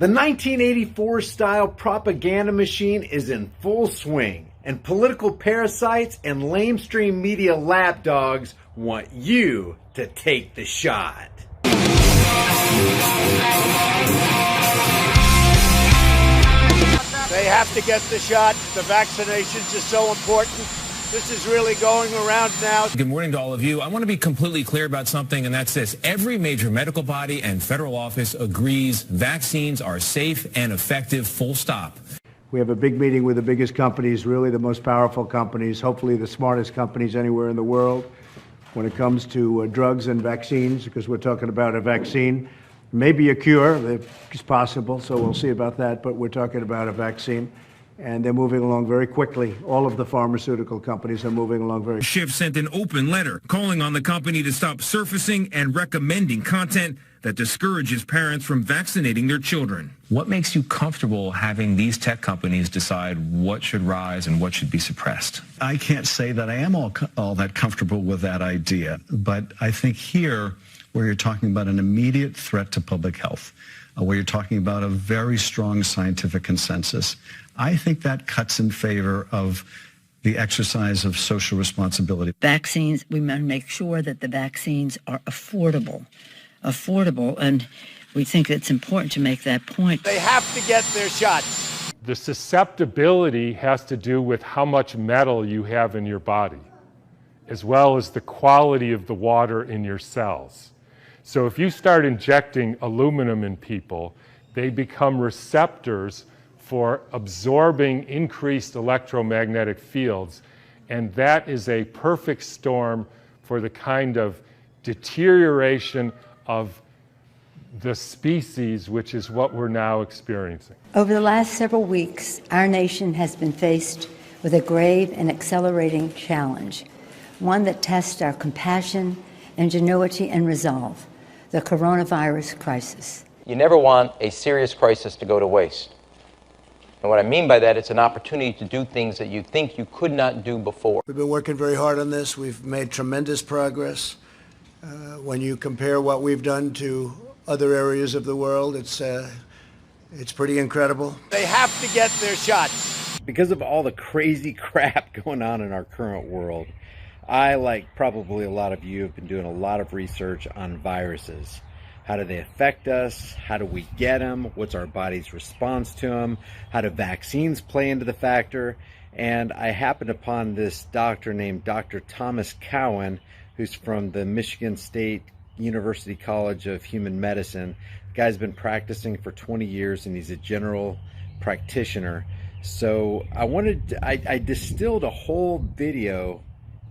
The 1984-style propaganda machine is in full swing, and political parasites and lamestream media lapdogs want you to take the shot. They have to get the shot. The vaccinations are so important. This is really going around now. Good morning to all of you. I want to be completely clear about something, and that's this. Every major medical body and federal office agrees vaccines are safe and effective, full stop. We have a big meeting with the biggest companies, really the most powerful companies, hopefully the smartest companies anywhere in the world when it comes to drugs and vaccines, because we're talking about a vaccine, maybe a cure, it's possible, so we'll see about that, but we're talking about a vaccine. And they're moving along very quickly. All of the pharmaceutical companies are moving along very quickly. Schiff sent an open letter calling on the company to stop surfacing and recommending content that discourages parents from vaccinating their children. What makes you comfortable having these tech companies decide what should rise and what should be suppressed? I can't say that I am all that comfortable with that idea, but I think here, where you're talking about an immediate threat to public health, where you're talking about a very strong scientific consensus, I think that cuts in favor of the exercise of social responsibility. Vaccines, we want to make sure that the vaccines are affordable, and we think it's important to make that point. They have to get their shots. The susceptibility has to do with how much metal you have in your body, as well as the quality of the water in your cells. So if you start injecting aluminum in people, they become receptors for absorbing increased electromagnetic fields, and that is a perfect storm for the kind of deterioration of the species, which is what we're now experiencing. Over the last several weeks, our nation has been faced with a grave and accelerating challenge, one that tests our compassion, ingenuity, and resolve, the coronavirus crisis. You never want a serious crisis to go to waste. And what I mean by that, it's an opportunity to do things that you think you could not do before. We've been working very hard on this. We've made tremendous progress. When you compare what we've done to other areas of the world, it's pretty incredible. They have to get their shots. Because of all the crazy crap going on in our current world, I, like probably a lot of you, have been doing a lot of research on viruses. How do they affect us? How do we get them? What's our body's response to them? How do vaccines play into the factor? And I happened upon this doctor named Dr. Thomas Cowan, who's from the Michigan State University College of Human Medicine. The guy's been practicing for 20 years and he's a general practitioner. So I distilled a whole video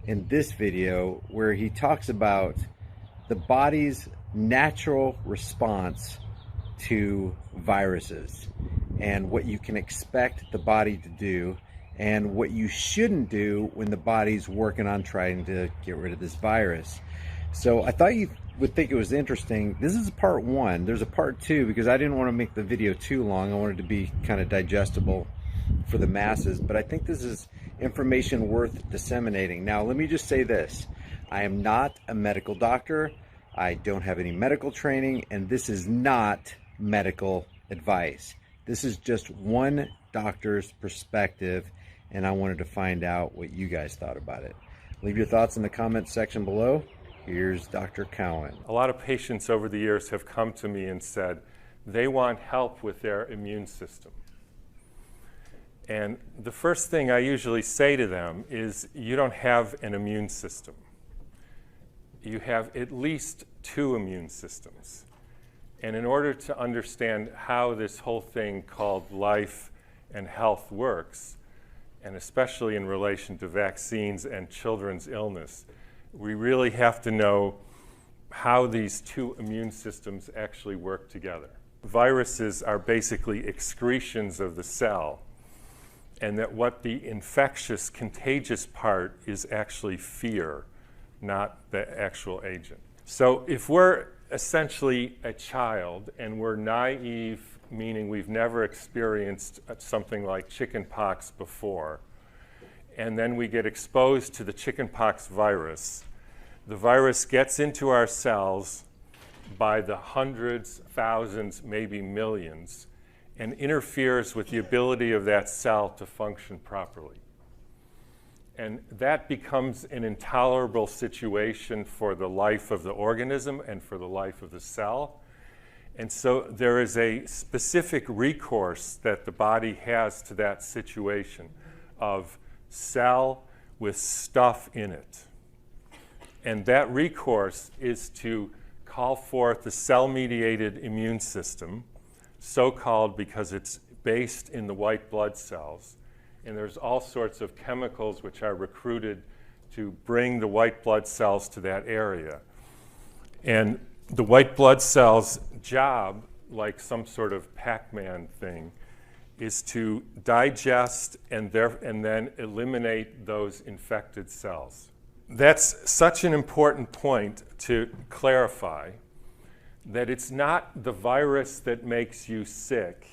in this video where he talks about the body's natural response to viruses and what you can expect the body to do and what you shouldn't do when the body's working on trying to get rid of this virus. So I thought you would think it was interesting. This is part one. There's a part two because I didn't want to make the video too long. I wanted to be kind of digestible for the masses, but I think this is information worth disseminating. Now, let me just say this. I am not a medical doctor. I don't have any medical training, and this is not medical advice. This is just one doctor's perspective, and I wanted to find out what you guys thought about it. Leave your thoughts in the comments section below. Here's Dr. Cowan. A lot of patients over the years have come to me and said they want help with their immune system. And the first thing I usually say to them is, you don't have an immune system. You have at least two immune systems. And in order to understand how this whole thing called life and health works, and especially in relation to vaccines and children's illness, we really have to know how these two immune systems actually work together. Viruses are basically excretions of the cell, and that what the infectious, contagious part is actually fear, not the actual agent. So if we're essentially a child and we're naive, meaning we've never experienced something like chickenpox before, and then we get exposed to the chickenpox virus, the virus gets into our cells by the hundreds, thousands, maybe millions, and interferes with the ability of that cell to function properly. And that becomes an intolerable situation for the life of the organism and for the life of the cell. And so there is a specific recourse that the body has to that situation of cell with stuff in it. And that recourse is to call forth the cell-mediated immune system, so-called because it's based in the white blood cells. And there's all sorts of chemicals which are recruited to bring the white blood cells to that area. And the white blood cells' job, like some sort of Pac-Man thing, is to digest and then eliminate those infected cells. That's such an important point to clarify, that it's not the virus that makes you sick.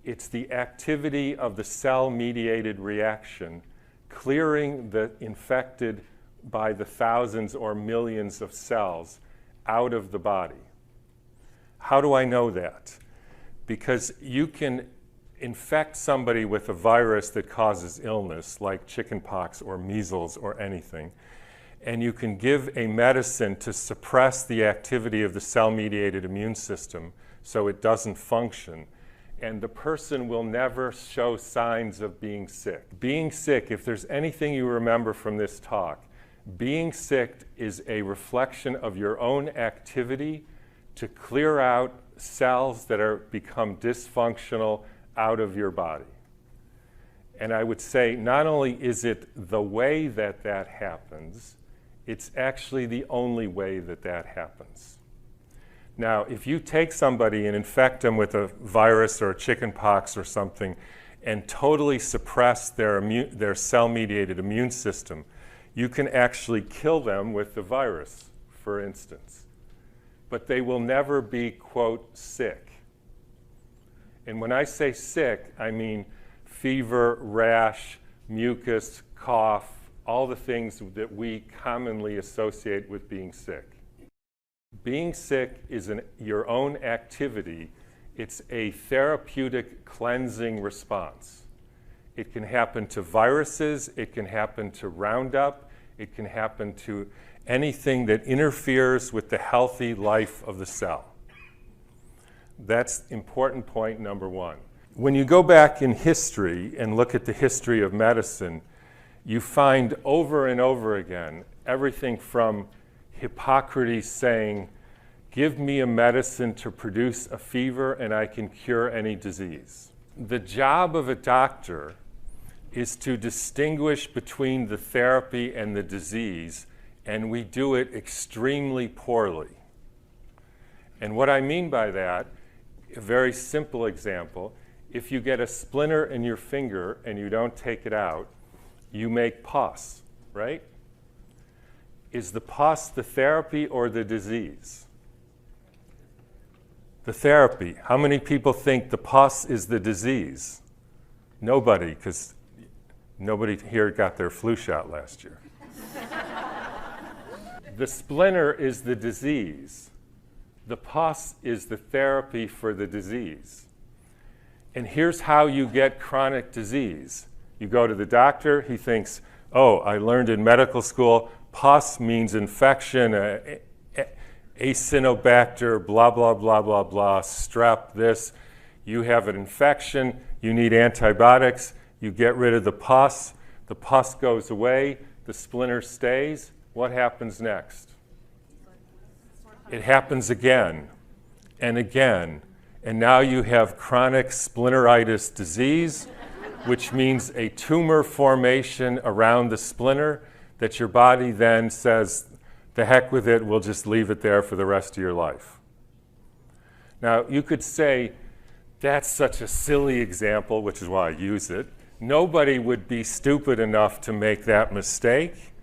It's the activity of the cell-mediated reaction, clearing the infected by the thousands or millions of cells out of the body. How do I know that? Because you can infect somebody with a virus that causes illness, like chickenpox or measles or anything, and you can give a medicine to suppress the activity of the cell-mediated immune system so it doesn't function, and the person will never show signs of being sick. Being sick, if there's anything you remember from this talk, being sick is a reflection of your own activity to clear out cells that are become dysfunctional out of your body. And I would say not only is it the way that that happens, it's actually the only way that that happens. Now, if you take somebody and infect them with a virus or a chickenpox or something and totally suppress their cell-mediated immune system, you can actually kill them with the virus, for instance. But they will never be, quote, sick. And when I say sick, I mean fever, rash, mucus, cough, all the things that we commonly associate with being sick. Being sick is your own activity. It's a therapeutic cleansing response. It can happen to viruses, it can happen to Roundup, it can happen to anything that interferes with the healthy life of the cell. That's important point number one. When you go back in history and look at the history of medicine, you find over and over again everything from Hippocrates saying, "Give me a medicine to produce a fever and I can cure any disease." The job of a doctor is to distinguish between the therapy and the disease, and we do it extremely poorly. And what I mean by that, a very simple example, if you get a splinter in your finger and you don't take it out, you make pus, right? Is the pus the therapy or the disease? The therapy. How many people think the pus is the disease? Nobody, because nobody here got their flu shot last year. The splinter is the disease. The pus is the therapy for the disease. And here's how you get chronic disease. You go to the doctor, he thinks, oh, I learned in medical school, pus means infection, Acinetobacter, blah, blah, blah, blah, blah, strep, this. You have an infection, you need antibiotics, you get rid of the pus goes away, the splinter stays. What happens next? It happens again and again. And now you have chronic splinteritis disease, which means a tumor formation around the splinter that your body then says, the heck with it, we'll just leave it there for the rest of your life. Now, you could say, that's such a silly example, which is why I use it. Nobody would be stupid enough to make that mistake.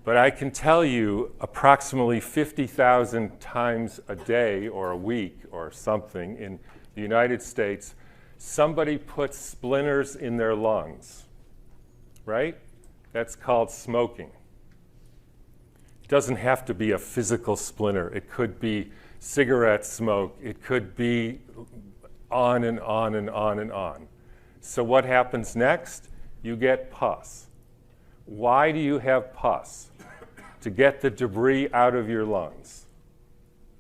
But I can tell you approximately 50,000 times a day or a week or something in the United States, somebody puts splinters in their lungs, right? That's called smoking. It doesn't have to be a physical splinter. It could be cigarette smoke. It could be on and on and on and on. So what happens next? You get pus. Why do you have pus? To get the debris out of your lungs.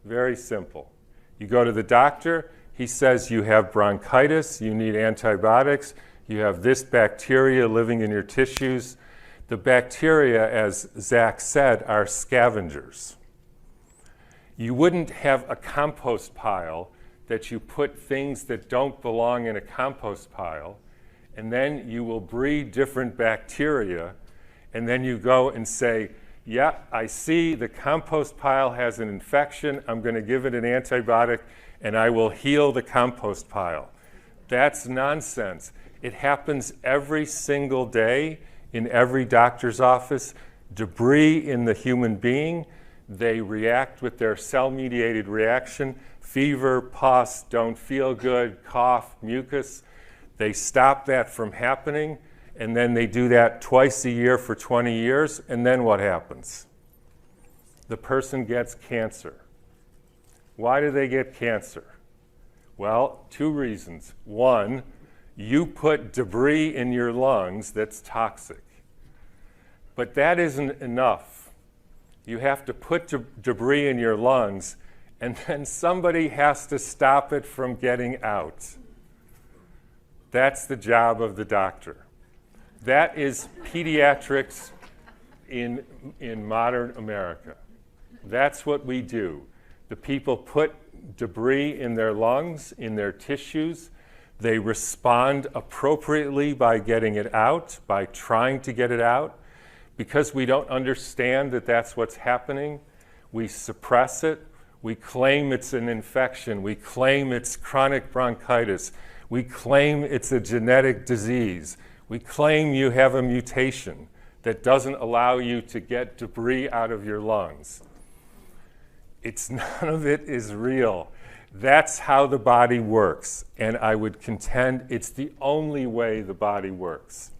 Very simple. You go to the doctor, he says you have bronchitis, you need antibiotics, you have this bacteria living in your tissues. The bacteria, as Zach said, are scavengers. You wouldn't have a compost pile that you put things that don't belong in a compost pile, and then you will breed different bacteria, and then you go and say, yeah, I see the compost pile has an infection, I'm going to give it an antibiotic, and I will heal the compost pile. That's nonsense. It happens every single day in every doctor's office. Debris in the human being, they react with their cell-mediated reaction. Fever, pus, don't feel good, cough, mucus. They stop that from happening, and then they do that twice a year for 20 years, and then what happens? The person gets cancer. Why do they get cancer? Well, two reasons. One, you put debris in your lungs that's toxic. But that isn't enough. You have to put debris in your lungs, and then somebody has to stop it from getting out. That's the job of the doctor. That is pediatrics in modern America. That's what we do. The people put debris in their lungs, in their tissues. They respond appropriately by getting it out, by trying to get it out. Because we don't understand that that's what's happening, we suppress it. We claim it's an infection. We claim it's chronic bronchitis. We claim it's a genetic disease. We claim you have a mutation that doesn't allow you to get debris out of your lungs. None of it is real. That's how the body works, and I would contend it's the only way the body works.